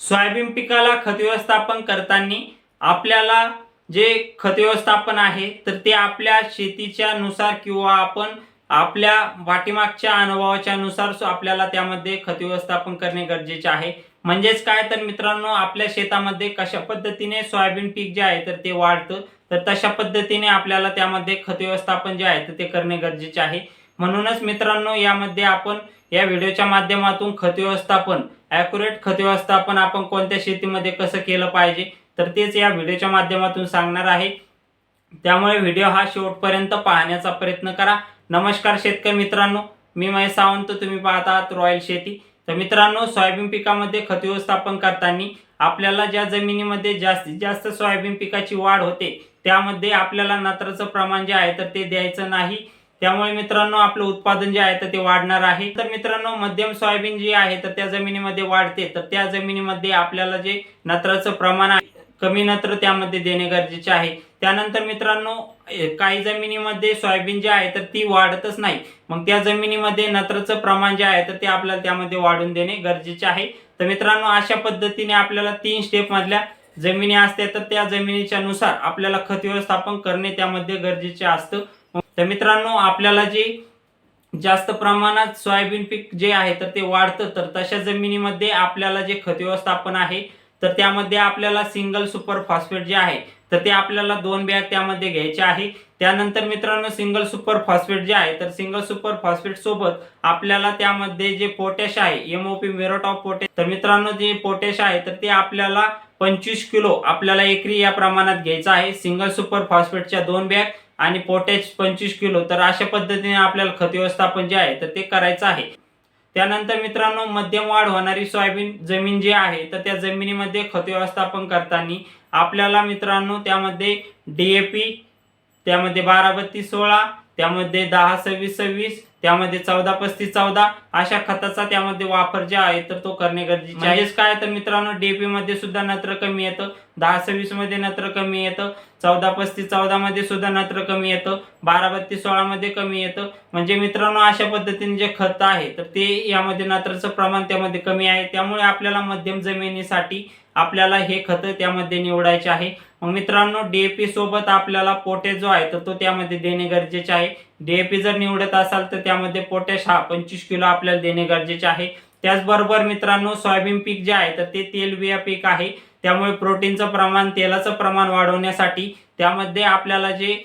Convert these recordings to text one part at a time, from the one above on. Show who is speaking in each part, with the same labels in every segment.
Speaker 1: Soybean पिकाला खत व्यवस्थापन करताना आपल्याला जे खत व्यवस्थापन आहे तर ते आपल्या शेतीच्या नुसार किंवा आपण आपल्या पाठीमागच्या अनुभवाच्या नुसार आपल्याला त्यामध्ये खत व्यवस्थापन करणे गरजेचे आहे। म्हणजेच काय तर मित्रांनो, आपल्या शेतामध्ये कशा पद्धतीने सोयाबीन पीक जे आहे तर ते वाढतं, तर तशा पद्धतीने आपल्याला त्यामध्ये खत व्यवस्थापन जे आहे तर ते करणे गरजेचे आहे। म्हणूनच मित्रांनो, यामध्ये आपण या व्हिडिओच्या माध्यमातून खत व्यवस्थापन, ॲक्युरेट खत व्यवस्थापन आपण कोणत्या शेतीमध्ये कसं केलं पाहिजे तर तेच या व्हिडिओच्या माध्यमातून सांगणार आहे। त्यामुळे व्हिडिओ हा शेवटपर्यंत पाहण्याचा प्रयत्न करा। नमस्कार शेतकरी मित्रांनो, मी महेश सावंत, तुम्ही पाहत आहात रॉयल शेती। तर मित्रांनो, सोयाबीन पिकामध्ये खत व्यवस्थापन करताना आपल्याला ज्या जमिनीमध्ये जास्तीत जास्त सोयाबीन पिकाची वाढ होते त्यामध्ये आपल्याला नत्राचं प्रमाण जे आहे तर ते द्यायचं नाही। त्यामुळे मित्रांनो, आपलं उत्पादन जे आहे तर ते वाढणार आहे। तर मित्रांनो, मध्यम सोयाबीन जी आहे तर त्या जमिनीमध्ये वाढते, तर त्या जमिनीमध्ये आपल्याला जे नत्राचं प्रमाण आहे, कमी नत्र त्यामध्ये देणे गरजेचे आहे। त्यानंतर मित्रांनो, काही जमिनीमध्ये सोयाबीन जे आहे तर ती वाढतच नाही, मग त्या जमिनीमध्ये नत्राचं प्रमाण जे आहे तर ते आपल्याला त्यामध्ये वाढून देणे गरजेचे आहे। तर मित्रांनो, अशा पद्धतीने आपल्याला 3 स्टेप मधल्या जमिनी असते, तर त्या जमिनीच्या नुसार आपल्याला खत व्यवस्थापन करणे त्यामध्ये गरजेचे असतं। तर मित्रांनो, आपल्याला जे जास्त प्रमाणात सोयाबीन पीक जे आहे तर ते वाढतं, तर तशा जमिनीमध्ये आपल्याला जे खत व्यवस्थापन आहे तर त्यामध्ये आपल्याला सिंगल सुपर फॉस्फेट जे आहे तर ते आपल्याला 2 बॅग त्यामध्ये घ्यायचे आहे। त्यानंतर मित्रांनो, सिंगल सुपर फॉस्फेट जे आहे तर सिंगल सुपर फॉस्फेट सोबत आपल्याला त्यामध्ये जे पोटॅश आहे, MOP म्युरेट ऑफ पोटॅश, तर मित्रांनो जे पोटॅश आहे तर ते आपल्याला 25 किलो आपल्याला एकरी या प्रमाणात घ्यायचं आहे। सिंगल सुपर फॉस्फेटच्या 2 बॅग आणि पोटॅश 25 किलो, तर अशा पद्धतीने आपल्याला खत व्यवस्थापन जे आहे तर ते करायचं आहे। त्यानंतर मित्रांनो, मध्यम वाढ होणारी सोयाबीन जमीन जी आहे तर त्या जमिनीमध्ये खत व्यवस्थापन करताना आपल्याला मित्रांनो त्यामध्ये DAP, त्यामध्ये 12-32-16, त्यामध्ये 10-26-26, त्यामध्ये 14-35-14 अशा खताचा त्यामध्ये वापर जे आहे तर तो करणे गरजेचे आहे। म्हणजेच काय तर मित्रांनो, DAP मध्ये सुद्धा नत्र कमी येतं, 10-26 मध्ये नत्र कमी येतं, 14-35-14 मध्ये सुद्धा नत्र कमी येतं, 12-32-16 मध्ये कमी येतं। म्हणजे मित्रांनो, अशा पद्धतीने जे खत आहे तर ते यामध्ये नत्राचं प्रमाण त्यामध्ये कमी आहे। त्यामुळे आपल्याला मध्यम जमिनीसाठी आपल्याला हे खत त्यामध्ये निवडायचे आहे। मग मित्रांनो, DAP सोबत आपल्याला पोटॅश जो आहे तर तो त्यामध्ये देणे गरजेचे आहे। DAP जर निवडत असाल तर त्यामध्ये पोटॅश हा 25 किलो आपल्याला देणे गरजेचे आहे। त्याचबरोबर मित्रांनो, सोयाबीन पीक जे आहे तर ते तेलबिया पीक आहे, त्यामुळे प्रोटीनचं प्रमाण, तेलाचं प्रमाण वाढवण्यासाठी त्यामध्ये आपल्याला जे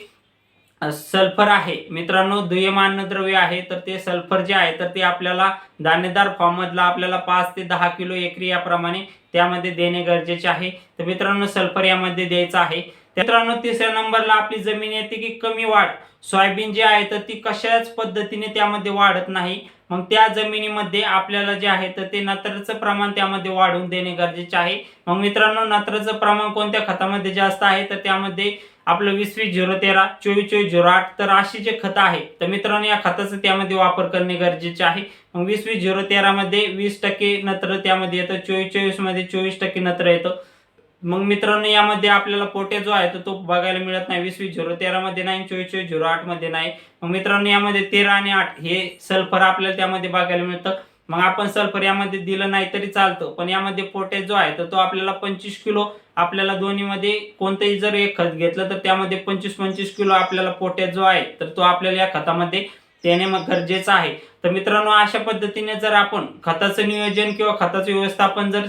Speaker 1: सल्फर आहे मित्रांनो, दुय्यम अन्नद्रव्य आहे, तर ते सल्फर जे आहे तर ते आपल्याला दाणेदार फॉर्म मधला आपल्याला 5 ते 10 किलो एकरी याप्रमाणे त्यामध्ये देणे गरजेचे आहे। तर मित्रांनो, सल्फर यामध्ये द्यायचं आहे। मित्रांनो, तिसऱ्या नंबरला आपली जमीन येते की कमी वाढ सोयाबीन जी आहे तर ती कशाच पद्धतीने त्यामध्ये वाढत नाही, मग त्या जमिनीमध्ये आपल्याला जे आहे तर ते नत्राचं प्रमाण त्यामध्ये वाढवून देणे गरजेचे आहे। मग मित्रांनो, नत्राचं प्रमाण कोणत्या खतामध्ये जास्त आहे तर त्यामध्ये आपलं 20-20-013, 24-24-08, तर अशी जे खत आहे तर मित्रांनो या खताचा त्यामध्ये वापर करणे गरजेचे आहे। मग 20-20-013 मध्ये 20% नत्र त्यामध्ये येतं, 24-24 मध्ये 24% नत्र येतं। मग मित्रांनो, यामध्ये आपल्याला पोटॅश जो आहे तो बघायला मिळत नाही, 20-20-013 मध्ये नाही, 24-24-08 मध्ये नाही। मग मित्रांनो, यामध्ये 13 आणि 8 हे सल्फर आपल्याला त्यामध्ये बघायला मिळतं। मग आपण सल्फर यामध्ये दिलं नाही तरी चालतं, पण यामध्ये पोटॅश जो आहे तर तो आपल्याला 25 किलो, आपल्याला दोन्हीमध्ये कोणतेही जर एक खत घेतलं तर त्यामध्ये 25-25 किलो आपल्याला पोटॅश जो आहे तर तो आपल्याला या खतामध्ये देणे गरजेचं आहे। तर मित्रांनो, अशा पद्धतीने जर आपण खताचं नियोजन किंवा खताचं व्यवस्थापन जर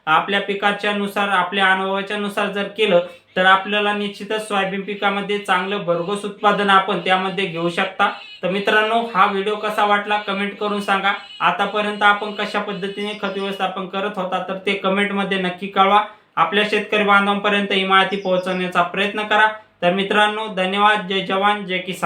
Speaker 1: आपल्या पिकाच्या नुसार, आपल्या अनुभवाच्या नुसार जर केलं तर आपल्याला निश्चितच सोयाबीन पिकामध्ये चांगलं भरघोस उत्पादन आपण त्यामध्ये घेऊ शकता। तर मित्रांनो, हा व्हिडिओ कसा वाटला कमेंट करून सांगा। आतापर्यंत आपण कशा पद्धतीने खत व्यवस्थापन करत होता तर ते कमेंट मध्ये नक्की कळवा। आपल्या शेतकरी बांधवांपर्यंत ही माहिती पोहोचवण्याचा प्रयत्न करा। तर मित्रांनो, धन्यवाद। जय जवान जय किसान।